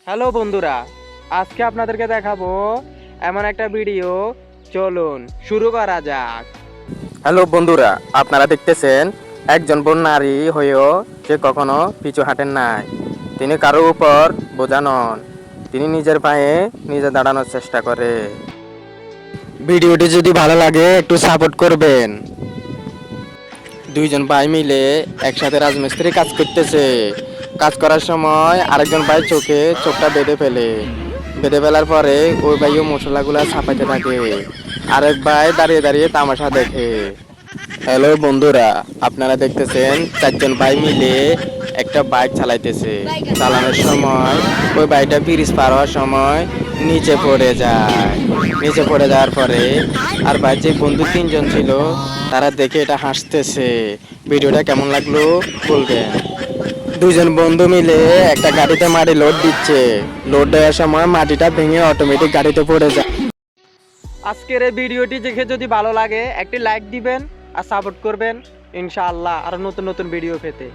Hello বন্ধুরা, আজকে আপনাদেরকে দেখাবো এমন একটা ভিডিও। চলুন শুরু করা যাক। হ্যালো বন্ধুরা, আপনারা দেখতেছেন একজন বোন নারী হয়েও সে কখনো পিছু হাঁটেন নাই। তিনি কারোর উপর বোঝা নন, তিনি নিজের পায়ে নিজে দাঁড়ানোর চেষ্টা করে। ভিডিওটি যদি ভালো লাগে একটু সাপোর্ট করবেন। দুইজন ভাই মিলে একসাথে রাজমিস্ত্রি কাজ করতেছে। কাজ করার সময় আরেকজন ভাই চোখটা বেঁধে ফেলার পরে ওই ভাইও মশলাগুলা ছাপাইতে থাকে। আরেক ভাই দাঁড়িয়ে দাঁড়িয়ে তামাশা দেখে। হ্যালো বন্ধুরা, আপনারা দেখতেছেন চারজন ভাই মিলে একটা বাইক চালাইতেছে। চালানোর সময় ওই বাইকটা ব্রিজ পার হওয়ার সময় নিচে পড়ে যাওয়ার পরে আর ভাই যে বন্ধু তিনজন ছিল তারা দেখে এটা হাসতেছে। ভিডিওটা কেমন লাগলো বলবেন। দুজন বন্ধু মিলে একটা গাড়িতে মাটি লোড দিচ্ছে। লোড দেওয়ার সময় মাটিটা ভেঙে অটোমেটিক গাড়িতে পড়ে যায়। আজকের এই ভিডিওটি দেখে যদি ভালো লাগে একটি লাইক দিবেন আর সাপোর্ট করবেন, ইনশাআল্লাহ আরো নতুন নতুন ভিডিও পেতে।